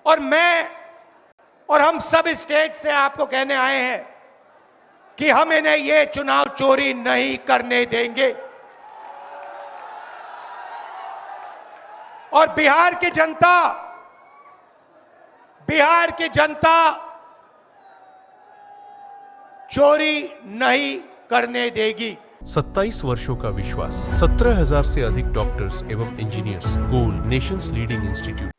और मैं और हम सब स्टेट से आपको कहने आए हैं कि हम इन्हें ये चुनाव चोरी नहीं करने देंगे। और बिहार की जनता चोरी नहीं करने देगी। 27 वर्षों का विश्वास, 17,000 से अधिक डॉक्टर्स एवं इंजीनियर्स, गोल नेशंस लीडिंग इंस्टीट्यूट।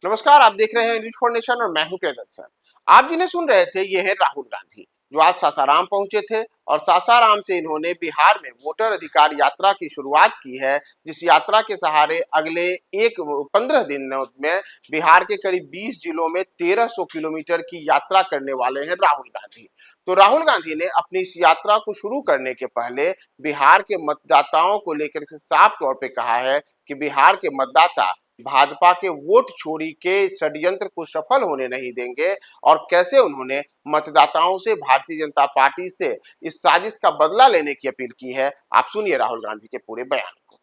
नमस्कार, आप देख रहे हैं न्यूज फॉर नेशन और मैं हूं प्रियदर्शन। आप जिन्हें सुन रहे थे ये है राहुल गांधी, जो आज सासाराम पहुंचे थे और सासाराम से इन्होंने बिहार में वोटर अधिकार यात्रा की शुरुआत की है, जिस यात्रा के सहारे अगले 15 दिनों में बिहार के करीब 20 जिलों में 1300 किलोमीटर की यात्रा करने वाले हैं राहुल गांधी। तो राहुल गांधी ने अपनी इस यात्रा को शुरू करने के पहले बिहार के मतदाताओं को लेकर के साफ तौर पे कहा है कि बिहार के मतदाता भाजपा के वोट चोरी के षड्यंत्र को सफल होने नहीं देंगे और कैसे उन्होंने मतदाताओं से भारतीय जनता पार्टी से इस साजिश का बदला लेने की अपील की है। आप सुनिए राहुल गांधी के पूरे बयान को।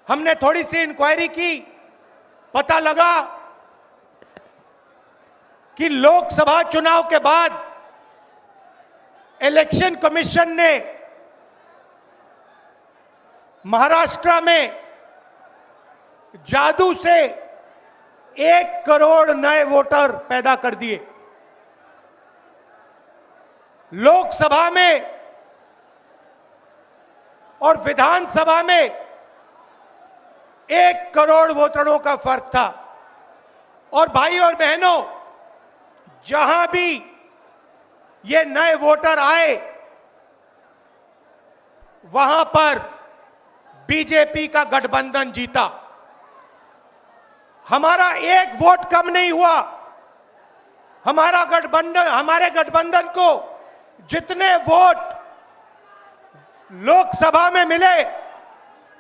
हमने थोड़ी सी इंक्वायरी की, पता लगा कि लोकसभा चुनाव के बाद इलेक्शन कमीशन ने महाराष्ट्र में जादू से 1 करोड़ नए वोटर पैदा कर दिए। लोकसभा में और विधानसभा में 1 करोड़ वोटरों का फर्क था। और भाई और बहनों, जहां भी ये नए वोटर आए वहां पर बीजेपी का गठबंधन जीता। हमारा 1 वोट कम नहीं हुआ। हमारे गठबंधन को जितने वोट लोकसभा में मिले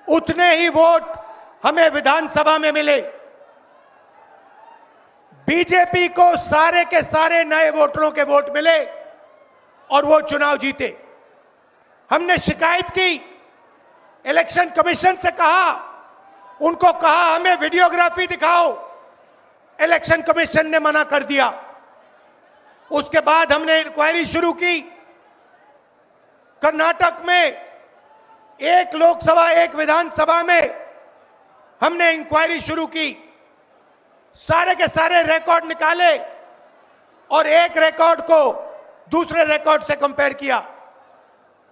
उतने ही वोट हमें विधानसभा में मिले। बीजेपी को सारे के सारे नए वोटरों के वोट मिले और वो चुनाव जीते। हमने शिकायत की, इलेक्शन कमीशन से कहा, उनको कहा हमें वीडियोग्राफी दिखाओ, इलेक्शन कमीशन ने मना कर दिया। उसके बाद हमने इंक्वायरी शुरू की। कर्नाटक में 1 लोकसभा 1 विधानसभा में हमने इंक्वायरी शुरू की, सारे के सारे रिकॉर्ड निकाले और एक रिकॉर्ड को दूसरे रिकॉर्ड से कंपेयर किया।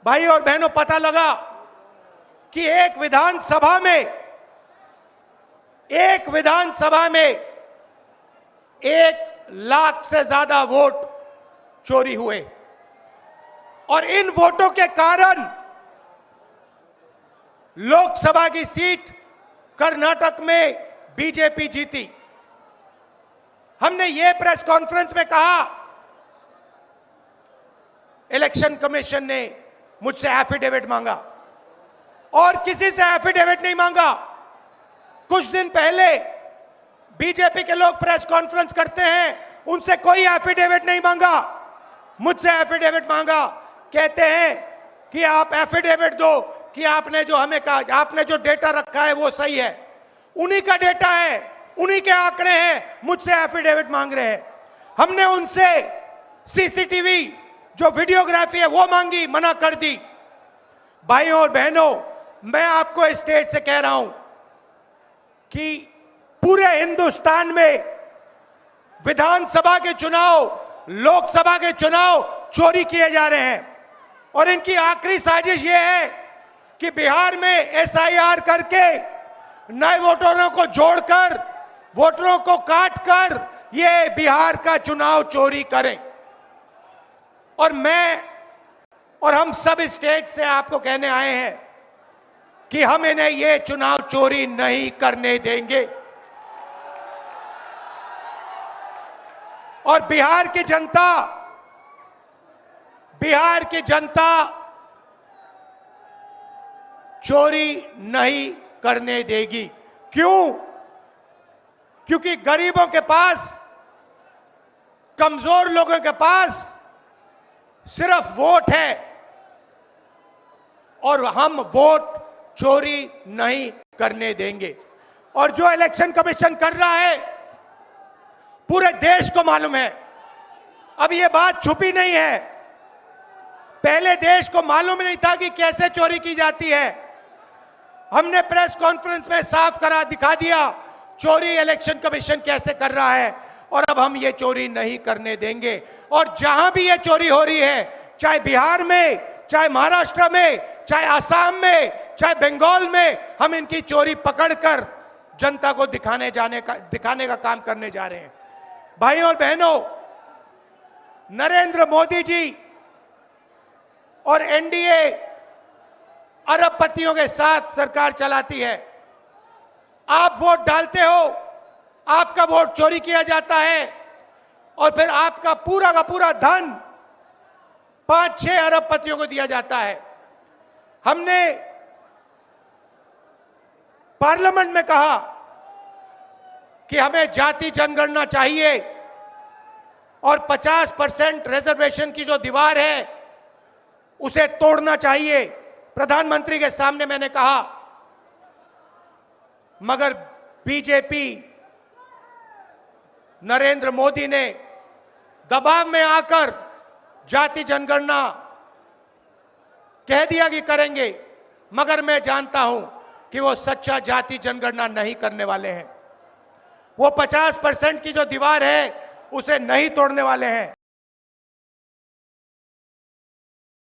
भाई और बहनों, पता लगा कि एक विधानसभा में 1 लाख से ज्यादा वोट चोरी हुए और इन वोटों के कारण लोकसभा की सीट कर्नाटक में बीजेपी जीती। हमने ये प्रेस कॉन्फ्रेंस में कहा, इलेक्शन कमीशन ने मुझसे एफिडेविट मांगा और किसी से एफिडेविट नहीं मांगा। कुछ दिन पहले बीजेपी के लोग प्रेस कॉन्फ्रेंस करते हैं, उनसे कोई एफिडेविट नहीं मांगा, मुझसे एफिडेविट मांगा। कहते हैं कि आप एफिडेविट दो कि आपने जो हमें कहा, आपने जो डेटा रखा है वो सही है। उन्हीं का डेटा है, उन्हीं के आंकड़े हैं, मुझसे एफिडेविट मांग रहे हैं। हमने उनसे सीसीटीवी जो वीडियोग्राफी है वो मांगी, मना कर दी। भाइयों और बहनों, मैं आपको इस स्टेट से कह रहा हूं कि पूरे हिंदुस्तान में विधानसभा के चुनाव, लोकसभा के चुनाव चोरी किए जा रहे हैं और इनकी आखिरी साजिश यह है कि बिहार में एसआईआर करके नए वोटरों को जोड़कर, वोटरों को काटकर ये बिहार का चुनाव चोरी करें। और मैं और हम सब स्टेट से आपको कहने आए हैं कि हम इन्हें ये चुनाव चोरी नहीं करने देंगे। और बिहार की जनता चोरी नहीं करने देगी। क्यों? क्योंकि गरीबों के पास, कमजोर लोगों के पास सिर्फ वोट है और हम वोट चोरी नहीं करने देंगे। और जो इलेक्शन कमीशन कर रहा है पूरे देश को मालूम है। अब ये बात छुपी नहीं है। पहले देश को मालूम नहीं था कि कैसे चोरी की जाती है। हमने प्रेस कॉन्फ्रेंस में साफ करा दिखा दिया चोरी इलेक्शन कमीशन कैसे कर रहा है, और अब हम ये चोरी नहीं करने देंगे। और जहां भी ये चोरी हो रही है, चाहे बिहार में, चाहे महाराष्ट्र में, चाहे असम में, चाहे बंगाल में, हम इनकी चोरी पकड़कर जनता को दिखाने का काम करने जा रहे हैं। भाइयों और बहनों, नरेंद्र मोदी जी और एनडीए अरबपतियों के साथ सरकार चलाती है। आप वोट डालते हो, आपका वोट चोरी किया जाता है, और फिर आपका पूरा का पूरा धन 5-6 अरबपतियों को दिया जाता है। हमने पार्लियामेंट में कहा कि हमें जाति जनगणना चाहिए और 50% रिजर्वेशन की जो दीवार है उसे तोड़ना चाहिए। प्रधानमंत्री के सामने मैंने कहा, मगर बीजेपी, नरेंद्र मोदी ने दबाव में आकर जाति जनगणना कह दिया कि करेंगे, मगर मैं जानता हूं कि वो सच्चा जाति जनगणना नहीं करने वाले हैं। वो 50% की जो दीवार है उसे नहीं तोड़ने वाले हैं।